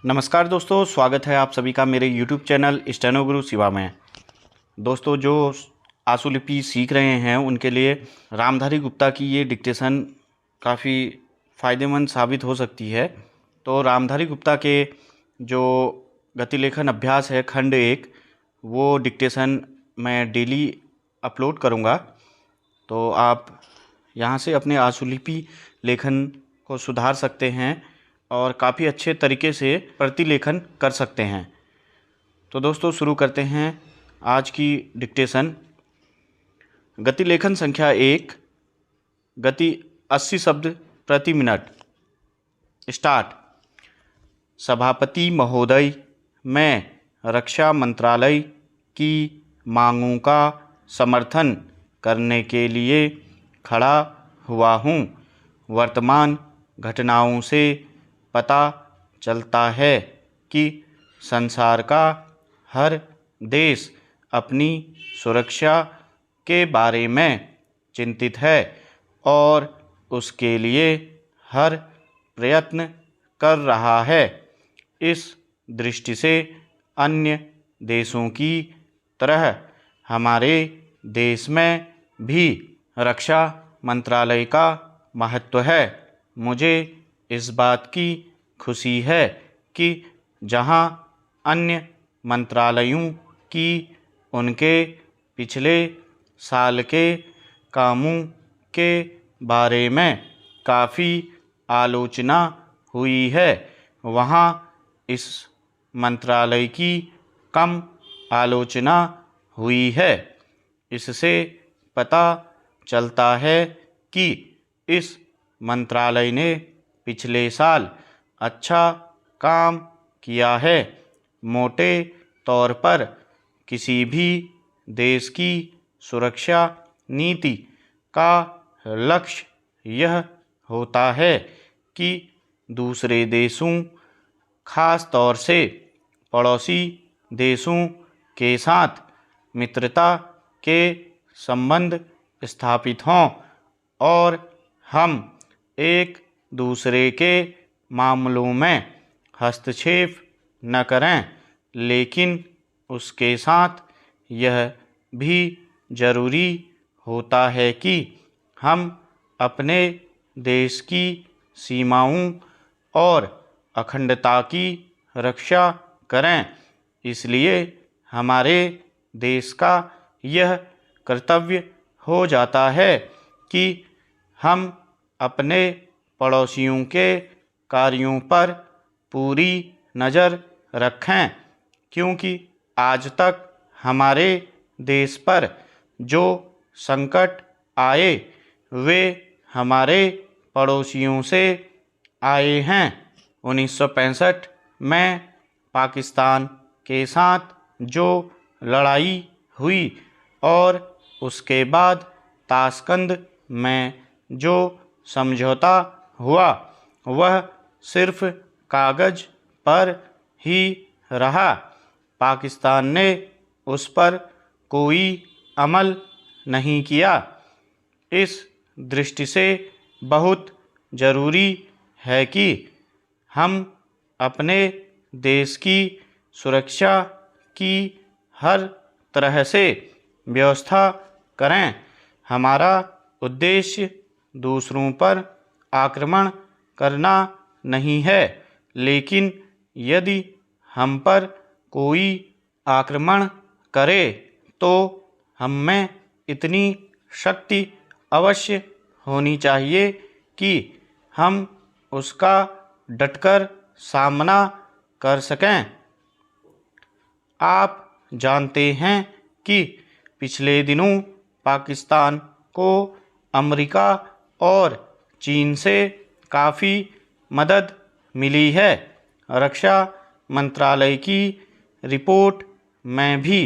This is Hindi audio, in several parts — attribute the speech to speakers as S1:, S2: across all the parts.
S1: नमस्कार दोस्तों, स्वागत है आप सभी का मेरे YouTube चैनल स्टेनो गुरु शिवा में। दोस्तों, जो आशुलिपि सीख रहे हैं उनके लिए रामधारी गुप्ता की ये डिक्टेशन काफ़ी फ़ायदेमंद साबित हो सकती है। तो रामधारी गुप्ता के जो गतिलेखन अभ्यास है खंड 1, वो डिक्टेशन मैं डेली अपलोड करूँगा। तो आप यहाँ से अपने आशुलिपि लेखन को सुधार सकते हैं और काफ़ी अच्छे तरीके से प्रतिलेखन कर सकते हैं। तो दोस्तों, शुरू करते हैं आज की डिक्टेशन। गतिलेखन संख्या 1, गति 80 शब्द प्रति मिनट। स्टार्ट। सभापति महोदय, मैं रक्षा मंत्रालय की मांगों का समर्थन करने के लिए खड़ा हुआ हूँ। वर्तमान घटनाओं से पता चलता है कि संसार का हर देश अपनी सुरक्षा के बारे में चिंतित है और उसके लिए हर प्रयत्न कर रहा है। इस दृष्टि से अन्य देशों की तरह हमारे देश में भी रक्षा मंत्रालय का महत्व है। मुझे इस बात की खुशी है कि जहां अन्य मंत्रालयों की उनके पिछले साल के कामों के बारे में काफ़ी आलोचना हुई है, वहां इस मंत्रालय की कम आलोचना हुई है। इससे पता चलता है कि इस मंत्रालय ने पिछले साल अच्छा काम किया है। मोटे तौर पर किसी भी देश की सुरक्षा नीति का लक्ष्य यह होता है कि दूसरे देशों, खास तौर से पड़ोसी देशों के साथ मित्रता के संबंध स्थापित हों और हम एक दूसरे के मामलों में हस्तक्षेप न करें। लेकिन उसके साथ यह भी ज़रूरी होता है कि हम अपने देश की सीमाओं और अखंडता की रक्षा करें। इसलिए हमारे देश का यह कर्तव्य हो जाता है कि हम अपने पड़ोसियों के कार्यों पर पूरी नज़र रखें, क्योंकि आज तक हमारे देश पर जो संकट आए वे हमारे पड़ोसियों से आए हैं। 1965 में पाकिस्तान के साथ जो लड़ाई हुई और उसके बाद ताशकंद में जो समझौता हुआ वह सिर्फ कागज़ पर ही रहा। पाकिस्तान ने उस पर कोई अमल नहीं किया। इस दृष्टि से बहुत ज़रूरी है कि हम अपने देश की सुरक्षा की हर तरह से व्यवस्था करें। हमारा उद्देश्य दूसरों पर आक्रमण करना नहीं है, लेकिन यदि हम पर कोई आक्रमण करे तो हम में इतनी शक्ति अवश्य होनी चाहिए कि हम उसका डटकर सामना कर सकें। आप जानते हैं कि पिछले दिनों पाकिस्तान को अमेरिका और चीन से काफ़ी मदद मिली है। रक्षा मंत्रालय की रिपोर्ट में भी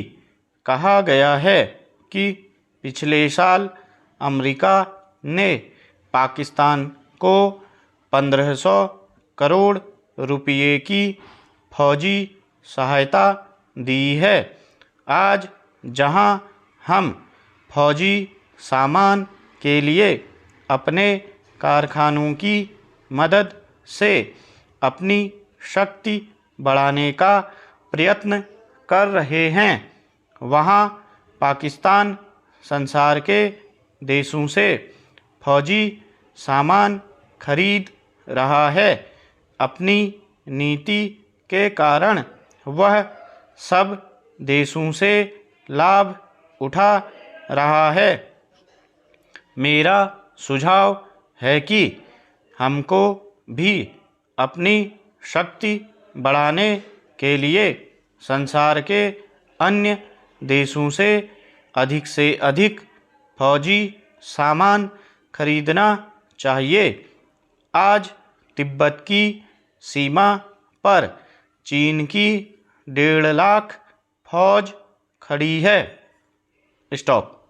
S1: कहा गया है कि पिछले साल अमेरिका ने पाकिस्तान को 1500 करोड़ रुपये की फौजी सहायता दी है। आज जहां हम फौजी सामान के लिए अपने कारखानों की मदद से अपनी शक्ति बढ़ाने का प्रयत्न कर रहे हैं। वहाँ पाकिस्तान संसार के देशों से फौजी सामान खरीद रहा है। अपनी नीति के कारण वह सब देशों से लाभ उठा रहा है। मेरा सुझाव है कि हमको भी अपनी शक्ति बढ़ाने के लिए संसार के अन्य देशों से अधिक फौजी सामान खरीदना चाहिए। आज तिब्बत की सीमा पर चीन की 1.5 लाख फौज खड़ी है। स्टॉप।